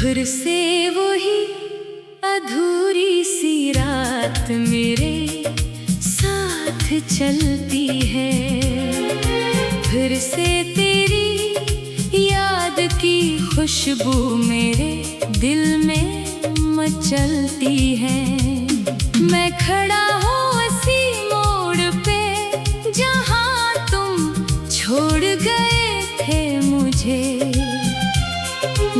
फिर से वही अधूरी सी रात मेरे साथ चलती है। फिर से तेरी याद की खुशबू मेरे दिल में मचलती है। मैं खड़ा हूँ उसी मोड़ पे जहाँ तुम छोड़ गए थे मुझे।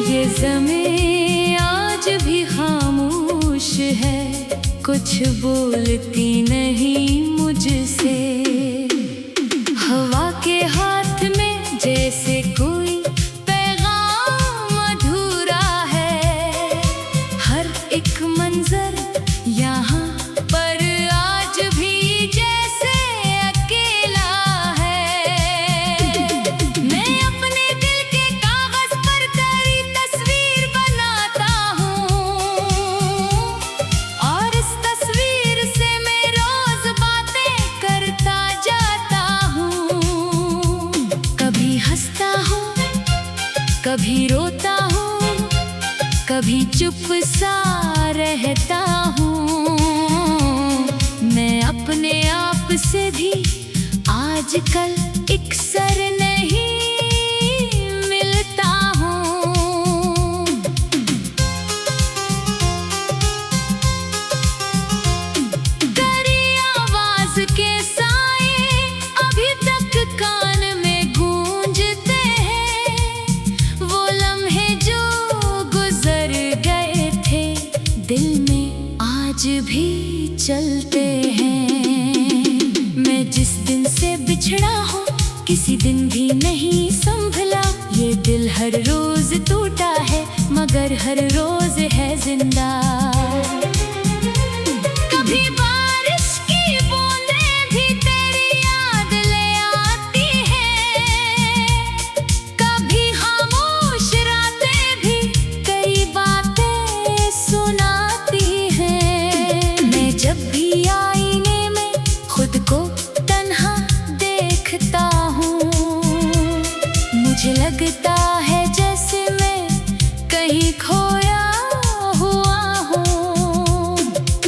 ये ज़मीं आज भी खामोश है, कुछ बोलती नहीं मुझसे। हवा के हाथ में जैसे कोई पैगाम अधूरा है। हर एक मंजर यहाँ पर आज भी जैसे अकेला है। मैं अपने दिल के कागज पर तेरी तस्वीर बनाता हूँ और इस तस्वीर से मैं रोज बातें करता जाता हूँ। कभी हंसता हूँ, कभी रोता हूँ, कभी चुप सा रहता हूँ। मैं अपने आप से भी आजकल इकसर नहीं मिलता हूँ। तेरी आवाज के साए अभी तक कान में गूंजते हैं। वो लम्हे जो गुजर गए थे दिल में आज भी चलते हैं। मैं जिस दिन से बिछड़ा हूँ किसी दिन भी नहीं संभला। ये दिल हर रोज टूटा है मगर हर रोज है जिंदा। कभी बारिश की बूंदें भी तेरी याद ले आती हैं। कभी खामोश रातें भी कई बातें सुनाती हैं। मैं जब भी आईने में खुद को तन्हा देखता हूँ, मुझे लगता है जैसे मैं कहीं खोया हुआ हूँ।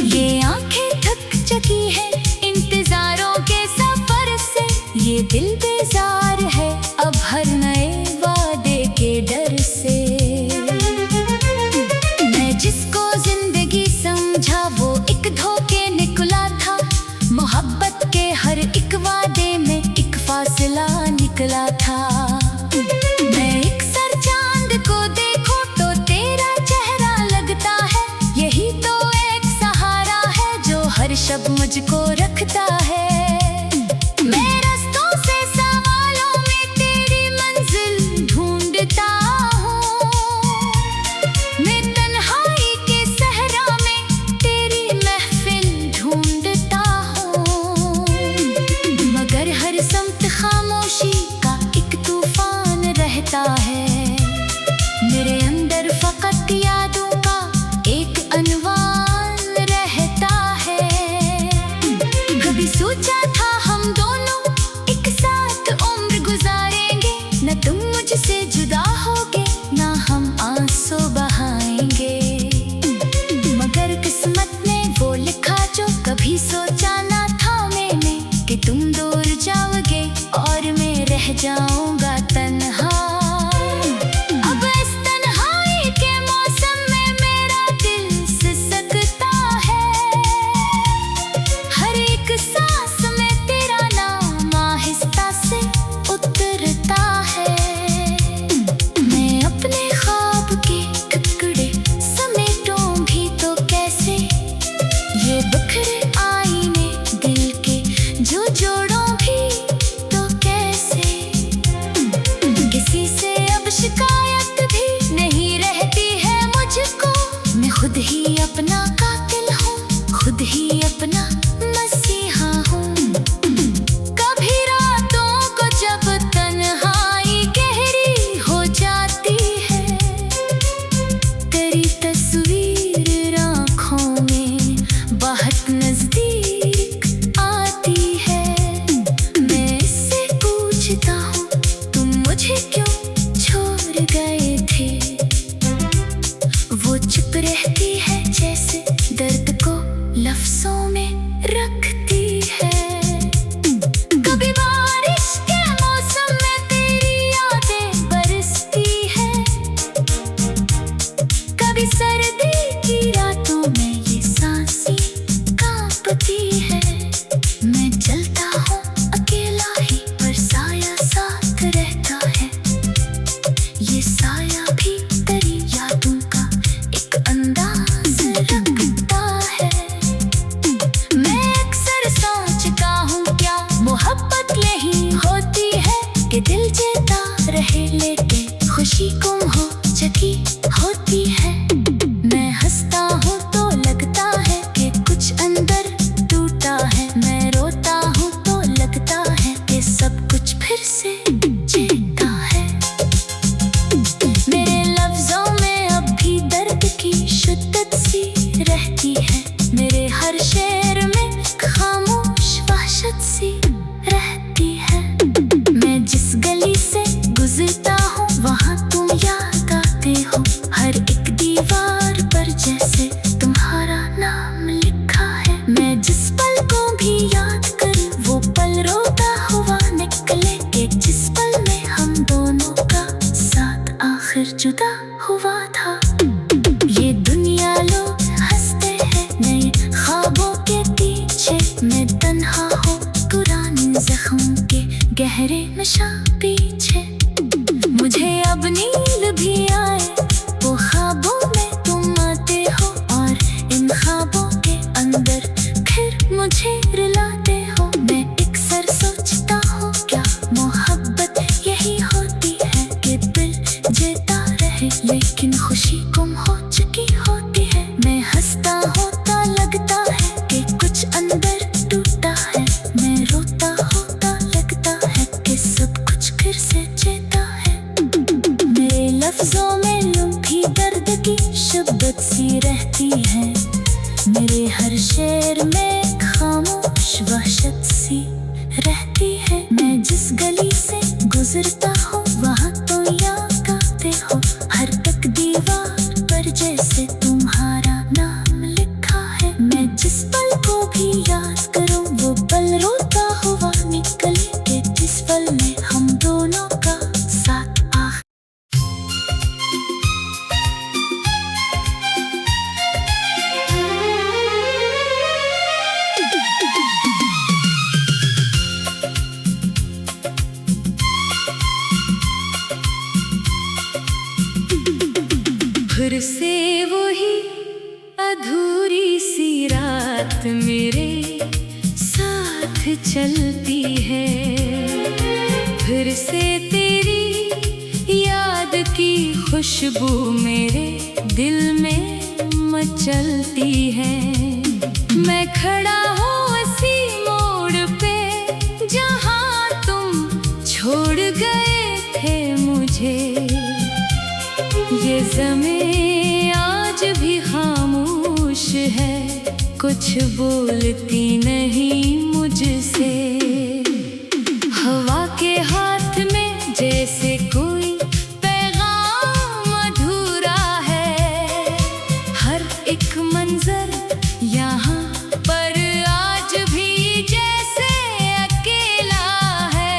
ये आंखें थक चुकी है इंतजारों के सफर से। ये दिल बेजार है अब हर नए वादे के डर से। मैं जिसको जिंदगी समझा वो एक धोखे निकला था। मोहब्बत के हर एक वादे में एक फासला निकला था। मैं एक सर चांद को देखूं तो तेरा चेहरा लगता है। यही तो एक सहारा है जो हर शब मुझको रखता है। मैं रास्तों से सवालों में तेरी मंजिल ढूंढता हूँ। मैं तन्हाई के सहरा में तेरी महफिल ढूंढता हूँ। मगर हर समत खामोशी का एक तूफान रहता है। मेरे अंदर फकत यादों का एक अनवान रहता है। कभी सोचा था हम दोनों एक साथ उम्र गुजारेंगे। न तुम मुझसे जुदा होगे ना हम आंसू बहाएंगे। मगर किस्मत ने वो लिखा जो कभी सोचा ना था मैंने कि तुम दूर जाओगे और मैं रह जाऊंगा तन्हा। अब इस तन्हाई के मौसम में मेरा दिल सिसकता है। हर एक सांस में तेरा नाम आहिस्ता से उतरता है। मैं अपने ख्वाब के टुकड़े समेटूं भी तो कैसे। ये बिखरे आईने दिल के जो जोड़ों भी तो कैसे। खुशी गुम हो चुकी होती है। मैं हंसता हूँ तो लगता है कि कुछ अंदर टूटा है। मैं रोता हूँ तो लगता है कि सब कुछ फिर से जीता है। मेरे लफ्जों में अब भी दर्द की शिद्दत सी रहती है। मेरे हर शेर में खामोश वहशत सी रहती है। मैं जिस गली से गुजरता हूँ वहाँ तुम याद आते हो। हर एक दीवार पर जैसे तुम्हारा नाम लिखा है। मैं जिस पल को भी याद करूँ वो पल रोता हुआ निकले कि जिस पल में हम दोनों का साथ आखिर जुदा हुआ था। ये दुनिया लोग हंसते हैं नए ख्वाबों के पीछे। मैं तन्हा हूँ पुराने जख्म के गहरे नशा पीछे। मुझे अब नींद भी आए वो ख्वाबों में तुम आते हो और इन ख्वाबों के अंदर फिर मुझे रुलाते हो। मैं अक्सर सोचता हूँ क्या मोहब्बत यही होती है कि दिल जीता रहे लेकिन खुशी गुम हो चुकी होती है। मैं हंसता हूँ तो लगता है कि कुछ अंदर टूटा है। मैं रोता हूँ तो लगता है कि सब कुछ फिर से जीता है। मेरे लफ्जों में लुम्भी दर्द की शिद्दत सी रहती है। मेरे हर शेर में खामोश वहशत सी रहती है। मैं जिस गली से गुजरता हूँ वहाँ तो याद आते हो। हर एक दीवार पर जैसे तुम्हारा नाम लिखा है। मैं जिस पल को भी याद करूँ वो पल रोता हुआ निकले कि जिस पल में हम दोनों का साथ फिर से वही अधूरी सी रात मेरे साथ चलती है। फिर से तेरी याद की खुशबू मेरे दिल में मचलती है। मैं खड़ा हूँ उसी मोड़ पे जहाँ तुम छोड़ गए थे मुझे। ये ज़मीं आज भी खामोश है कुछ बोलती नहीं मुझसे। हवा के हाथ में जैसे कोई पैगाम अधूरा है। हर एक मंजर यहाँ पर आज भी जैसे अकेला है।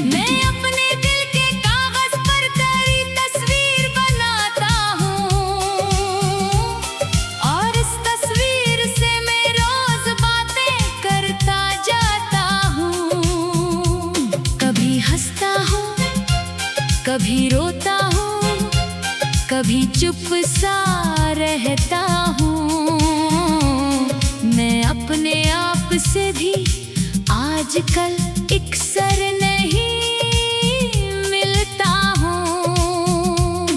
मैं अपने दिल के कागज पर तेरी तस्वीर बनाता हूँ और इस तस्वीर से मैं रोज बातें करता जाता हूँ। कभी हंसता हूँ कभी रोता हूँ कभी चुप सा रहता हूँ। मैं अपने आप से भी आजकल अक्सर नहीं मिलता हूँ।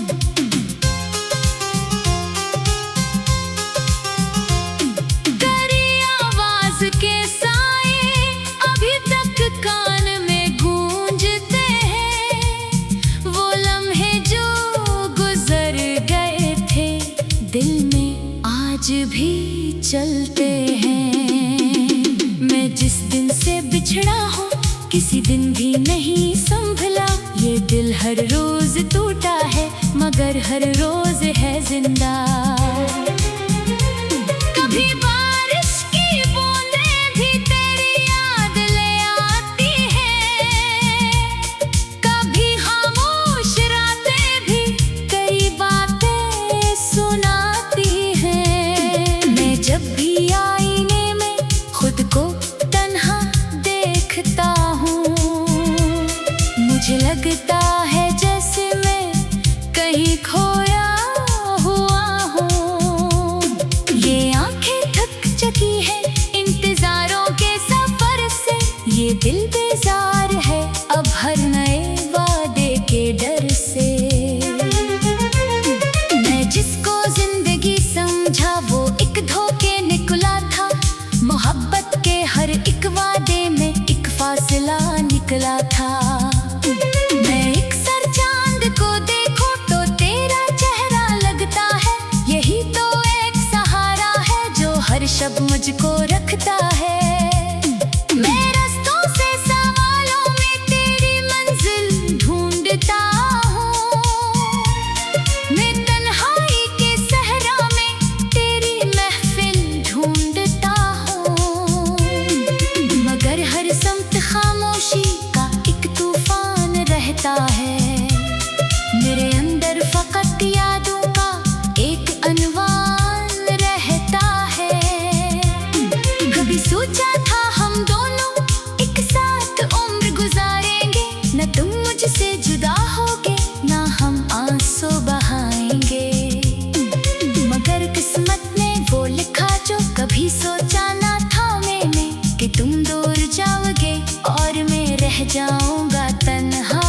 तेरी आवाज के साए अभी तक कान में गूंजते हैं। वो लम्हे जो गुजर गए थे दिल में आज भी चलते हैं। मैं जिस दिन से बिछड़ा हूँ किसी दिन भी नहीं संभला। ये दिल हर रोज टूटा है मगर हर रोज है जिंदा। कभी बारिश की बूंदें भी तेरी याद ले आती हैं। कभी खामोश रातें भी कई बातें सुनाती हैं। मैं जब भी आईने में खुद को तन्हा देखता हूँ मुझे लगता है जैसे मैं कहीं खोया हुआ हूँ। ये आंखें थक चुकी हैं इंतजारों के सफर से। ये दिल बेजार है अब हर नए वादे के डर मेरे अंदर फकत यादों का एक अनवान रहता है। कभी सोचा था हम दोनों एक साथ उम्र गुजारेंगे, न तुम मुझसे जुदा होगे ना हम आंसू बहाएंगे। मगर किस्मत ने वो लिखा जो कभी सोचा ना था मैंने, कि तुम दूर जाओगे और मैं रह जाऊंगा तन्हा।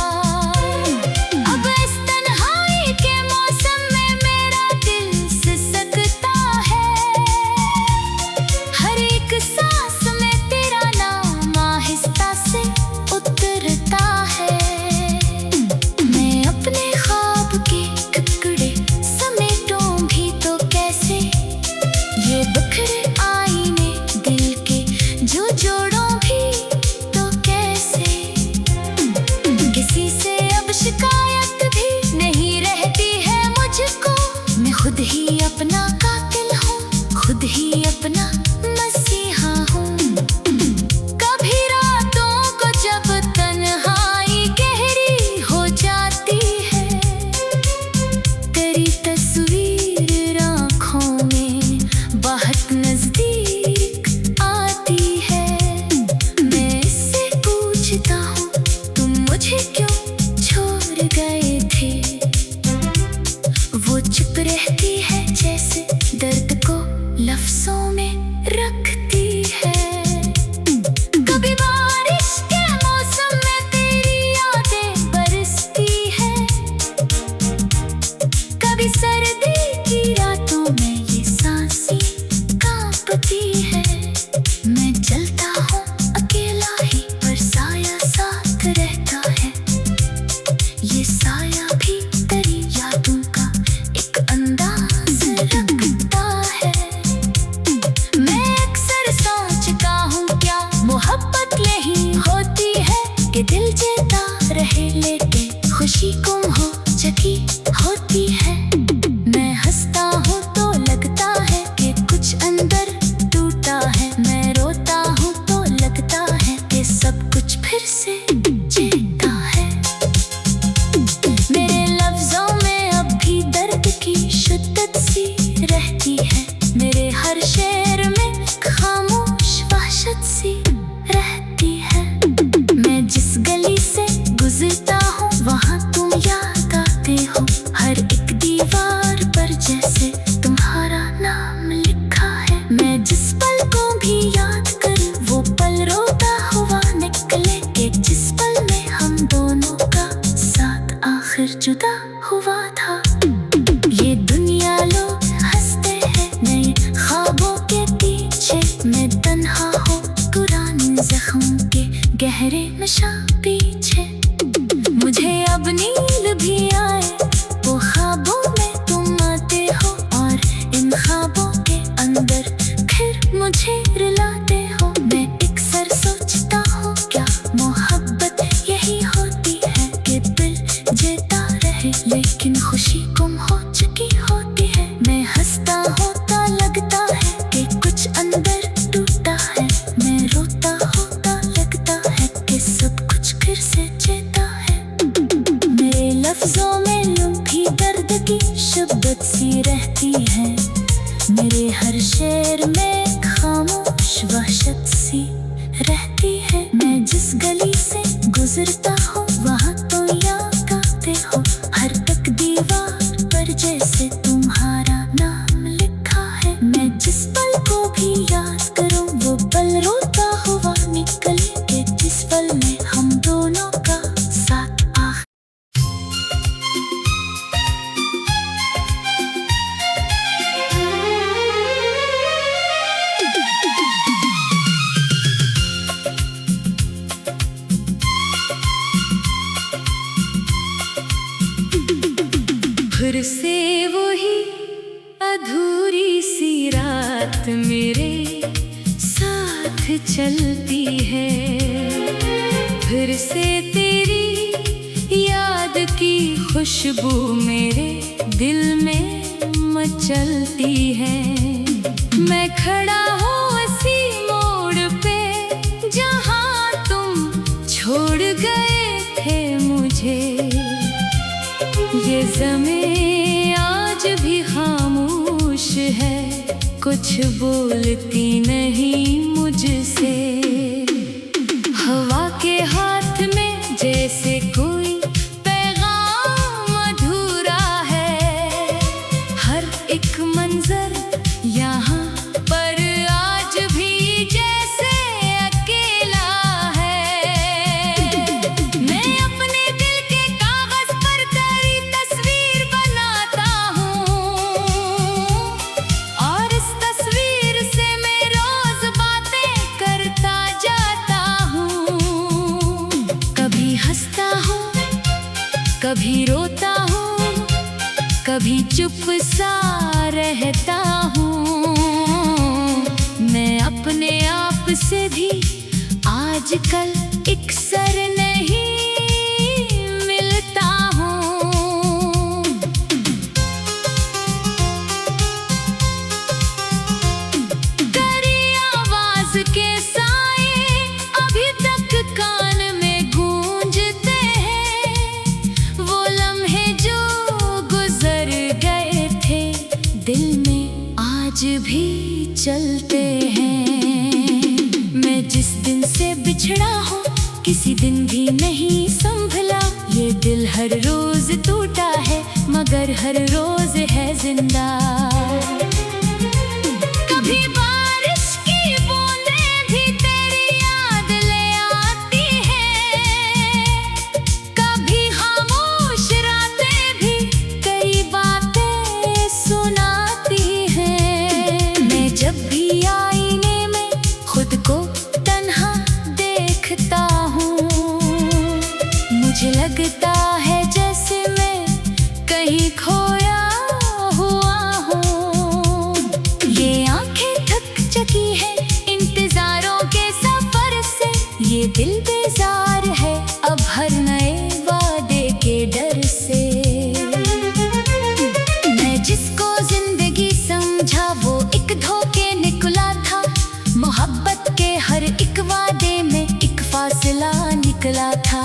अब इस तन्हाई के मौसम में मेरा दिल सिसकता है। हर एक सांस में तेरा नाम आहिस्ता से उतरता है। मैं अपने ख्वाब के टुकड़े समेटूं भी तो कैसे, ये बिखरे आईने दिल के जो जोड़ों भी तो कैसे। किसी से अब शिकायत भी नहीं रहती है मुझको, मैं खुद ही अपना कातिल हूँ, खुद ही अपना मसीहा हूँ। कभी रातों को जब तन्हाई गहरी हो जाती है, तेरी तस्वीर आँखों में बहुत नजदीक आती है। मैं इससे पूछता हूँ तुम मुझे क्यों छोड़ गए थे। वो चुप रहती है जैसे दर्द को लफ्जों में रखती है। कभी बारिश के मौसम में तेरी यादें बरसती है, कभी सर्दी की रातों में ये सांसें कांपती है। मैं चलता हूँ अकेला ही पर साया साथ रहता है, ये साया भी तेरी यादों का एक अंदाज रखता है। मैं अक्सर सोचता हूँ क्या मोहब्बत नहीं होती है, कि दिल जीता रहे लेके खुशी गुम हो चुकी होती है। मैं हंसता हूँ तो लगता है कि कुछ अंदर टूटा है, मैं रोता हूँ तो लगता है कि सब कुछ फिर से जीता है। मेरे लफ्जों में अब भी दर्द की शिद्दत सी रहती है, मेरे हर शेर में खामोश वहशत सी रहती है। मैं जिस गली से गुजरता हूँ वहाँ तुम याद आते हो, हर एक दीवार पर जैसे तुम्हारा नाम लिखा है। मैं जिस पल को भी याद कर वो पल रोता हुआ निकले, कि जिस पल में हम दोनों का साथ आखिर जुदा हुआ था। ये दुनिया लोग हंसते हैं नए ख्वाबों के पीछे, मैं तन्हा हूँ पुराने जख्म के गहरे नशा पीछे। मुझे अब नींद भी आए वो ख्वाबों में तुम आते हो, और इन ख्वाबों के अंदर फिर मुझे रुलाते हो। मैं अक्सर सोचता हूँ क्या मोहब्बत यही होती है, कि दिल जीता रहे लेकिन खुशी गुम हो चुकी होती है। मैं हंसता हूँ तो लगता है कि कुछ अंदर टूटा है, मैं रोता हूँ तो लगता है कि सब कुछ फिर से जीता है। मेरे लफ्जों में यूं भी दर्द की शिद्दत सी रहती है, मेरे हर शेर में खामोश वहशत सी रहती है। मैं जिस गली से गुजरता हूँ वहाँ तो याद आते हो, हर एक दीवार पर जैसे तुम्हारा नाम लिखा है। मैं जिस पल को भी याद करूँ वो पल रोता हुआ निकले, कि जिस पल में हम दोनों का साथ आखिर। फिर से वही अधूरी सी रात मेरे साथ चलती है, फिर से तेरी याद की खुशबू मेरे दिल में मचलती है। मैं खड़ा हूँ इसी मोड़ पे जहाँ तुम छोड़ गए थे मुझे। ये ज़मीं आज भी खामोश है, कुछ बोलती नहीं मुझसे। हवा के हाथ में जैसे कोई पैगाम अधूरा है। हर एक मंजर यहाँ पर आज भी जैसे अकेला है। मैं अपने दिल के कागज पर तेरी तस्वीर बनाता हूँ, और इस तस्वीर से मैं रोज बातें करता जाता हूँ। कभी हंसता हूँ, कभी रोता हूँ, कभी चुप सा रहता हूँ। मैं अपने आप से भी आजकल इकसर नहीं मिलता हूँ। तेरी आवाज के साए अभी तक कान में गूंजते हैं। वो लम्हे जो गुजर गए थे दिल में आज भी चलते हैं। मैं जिस दिन से बिछड़ा हूँ किसी दिन भी नहीं संभला। ये दिल हर रोज टूटा है मगर हर रोज है जिंदा। कभी बारिश की बूंदें भी तेरी याद ले आती हैं, कभी खामोश रातें भी कई बातें सुनाती हैं। मैं जब भी आईने में खुद को तन्हा देखता हूँ, मुझे लगता है जैसे मैं कहीं खोया हुआ हूँ। ये आंखें थक चुकी हैं इंतजारों के सफर से। ये दिल बेजार है अब हर नए वादे के डर से। मैं जिसको जिंदगी समझा वो एक धोखे निकला था। मोहब्बत के हर एक वादे में एक फासला निकला था।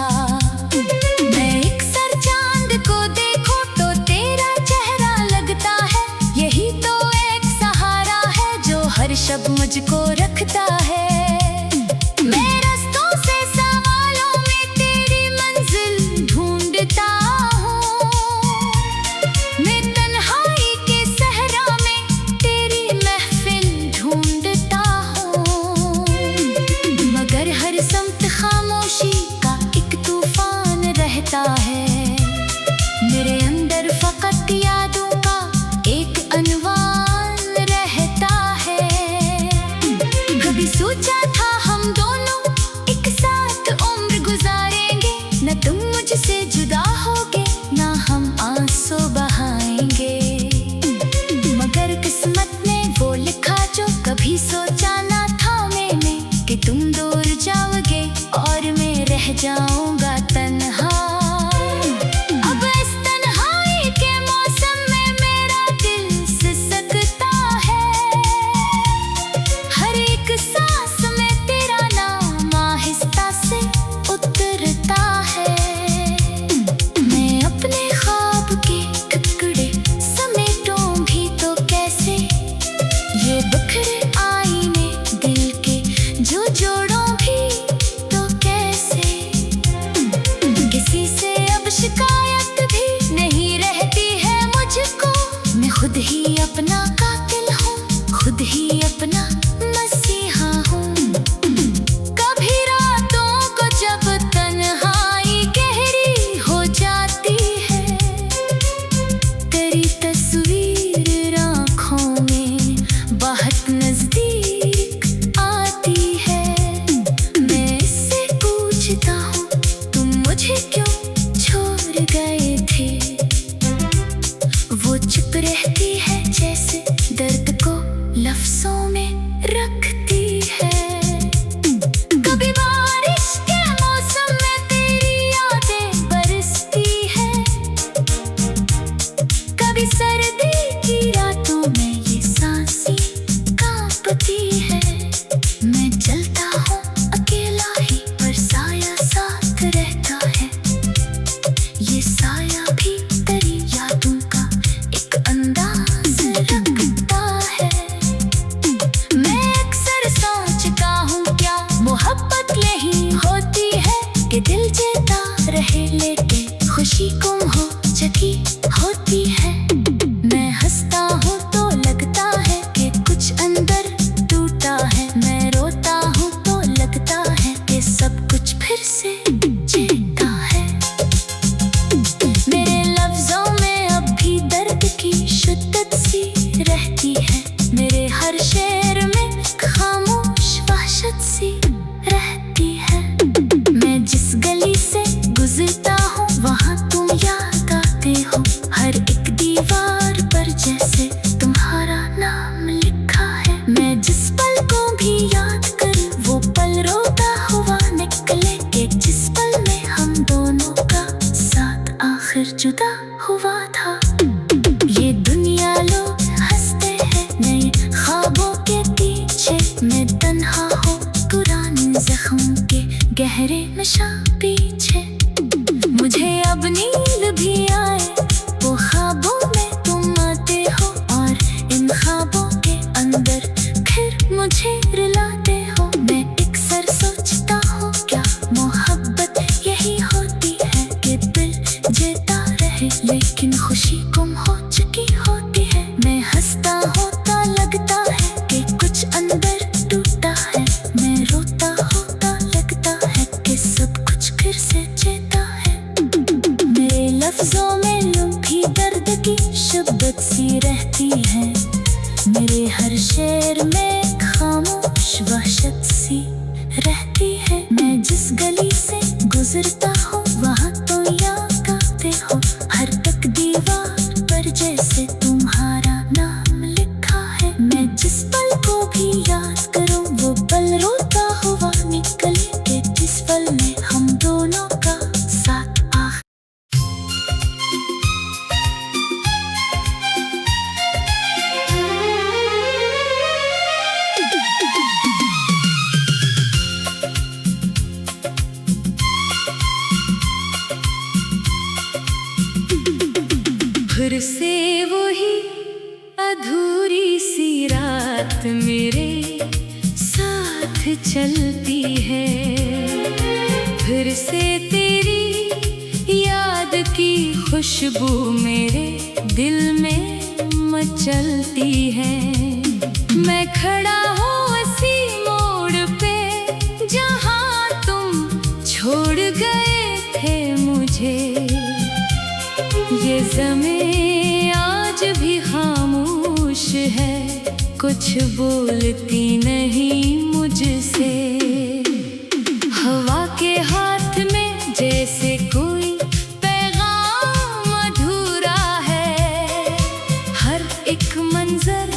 मैं एक सर चांद को देखूं तो तेरा चेहरा लगता है। यही तो एक सहारा है जो हर शब मुझको रखता है। मैं रास्तों से सवालों में तेरी मंजिल ढूंढता हूँ। मैं तन्हाई के सहरा में तेरी महफिल ढूंढता हूँ, मगर हर समत खामोशी का एक तूफान रहता है। मेरे अंदर फकत यादों का एक अनवान रहता है। कभी सोचा था हम दोनों एक साथ उम्र गुजारेंगे, न तुम मुझसे जुदा होगे ना हम आंसू बहाएंगे। मगर किस्मत ने वो लिखा जो कभी सोचा ना था मैंने, कि तुम दूर जाओगे और मैं रह जाऊंगा तन्हा। अब इस तन्हाई के मौसम में मेरा दिल सिसकता है। हर एक सांस में तेरा नाम आहिस्ता से उतरता है। मैं अपने ख्वाब के टुकड़े समेटूं भी तो कैसे, ये बिखरे आईने दिल के जो जोड़ों भी तो कैसे। किसी से अब शिकायत भी नहीं रहती है मुझको। मैं खुद ही अपना कातिल हूँ, खुद ही अपना मसीहा हूँ। कभी रातों को जब तन्हाई गहरी हो जाती है, तेरी तस्वीर आँखों में बहुत नजदीक आती है। मैं इससे पूछता हूँ तुम मुझे क्यों छोड़ गए थे। वो चुप रहती है जैसे दर्द को लफ्जों में रखती है। कभी बारिश के मौसम में तेरी यादें बरसती है, कभी सर्दी की रातों में ये सांसें कांपती है। मैं चलता हूँ अकेला ही पर साया साथ रहता है। ये साया भी तेरी जुदा हुआ था। ये दुनिया लोग हंसते हैं नए ख्वाबों के पीछे, मैं तन्हा हूँ पुराने जख्म के गहरे नशा पीछे। मुझे अब नींद भी आए वो ख्वाबों में तुम आते हो, और इन ख्वाबों के अंदर फिर मुझे रुलाते हो। मैं अक्सर सोचता हूँ क्या मोहब्बत यही होती है कि दिल जीता रहे लेकिन खुशी गुम हो चुकी होती है। मैं हंसता होता लगता है कि कुछ अंदर टूटा है, मैं रोता होता लगता है कि सब कुछ फिर से जीता है। मेरे लफ्जों में लुभी दर्द की शब्बत सी रहती है, मेरे हर शेर में खामोश वहशत सी रहती है। मैं जिस गली से गुजरता हूँ वहाँ तो याद आते हो, हर तक दीवार पर जैसे तुम्हारा नाम लिखा है। मैं जिस पल को भी याद करूँ वो पल रोता हुआ निकले कि जिस पल में हम दोनों का साथ आखिर। फिर से वही अधूरी सी रात मेरे साथ चलती है, फिर से तेरी याद की खुशबू मेरे दिल में मचलती है। मैं खड़ा हूँ उसी मोड़ पे जहाँ तुम छोड़ गए थे मुझे। ये ज़मीं आज भी खामोश है, कुछ बोलती नहीं मुझसे। हवा के हाथ में जैसे कोई पैगाम अधूरा है, हर एक मंजर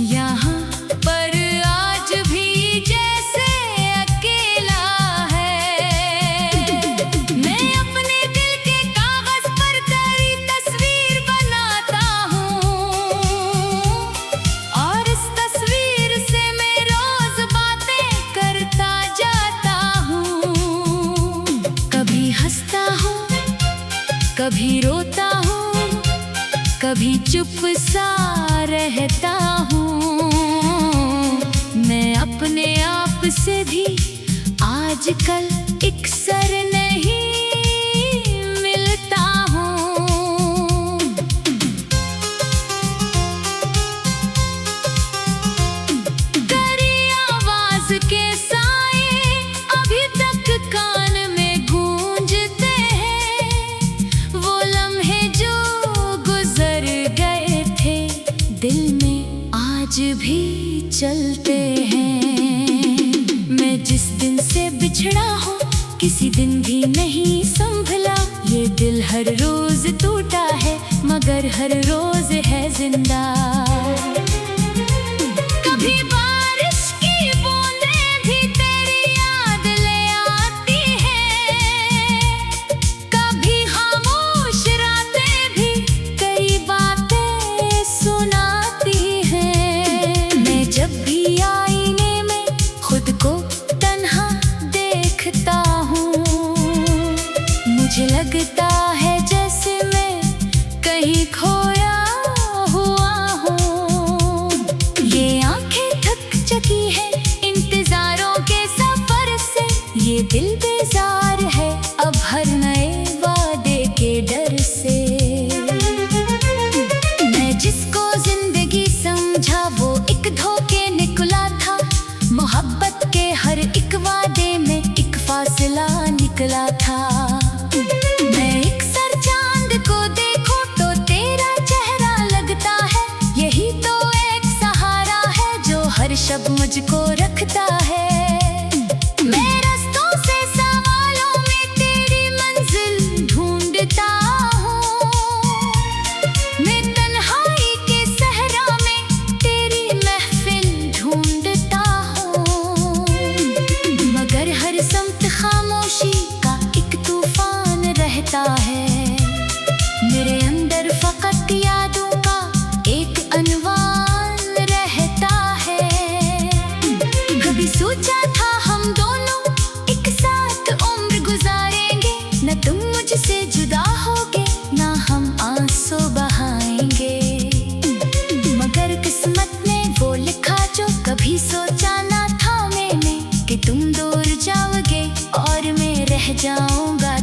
यहाँ पर आज भी जैसे अकेला है। मैं अपने दिल के कागज पर तेरी तस्वीर बनाता हूँ, और इस तस्वीर से मैं रोज बातें करता जाता हूँ। कभी हंसता हूँ, कभी रोता हूँ, कभी चुप सा रहता हूँ। मैं अपने आप से भी आजकल अक्सर नहीं मिलता हूँ। तेरी आवाज के साए अभी तक कान में गूंजते हैं, वो लम्हे जो गुजर गए थे दिल में आज भी चलते हैं। मैं जिस दिन से बिछड़ा हूँ किसी दिन भी नहीं संभला, ये दिल हर रोज टूटा है मगर हर रोज है जिंदा। कभी बारिश की बूंदें भी तेरी याद ले आती हैं, कभी खामोश रातें भी कई बातें सुनाती हैं। मैं जब भी आईने में खुद को तन्हा देखता हूँ, मुझे लगता है जैसे मैं कहीं खोया हुआ हूँ। ये आंखें थक चुकी है इंतजारों के सफर से, ये दिल बेजार है अब हर नए वादे के डर से। मैं जिसको जिंदगी समझा वो एक धोखे निकला था, मोहब्बत के हर एक वादे में एक फासला निकला था। मैं अक्सर चांद को देखूं तो तेरा आंसू बहाएंगे। मगर किस्मत में वो लिखा जो कभी सोचा ना था मैंने, कि तुम दूर जाओगे और मैं रह जाऊंगा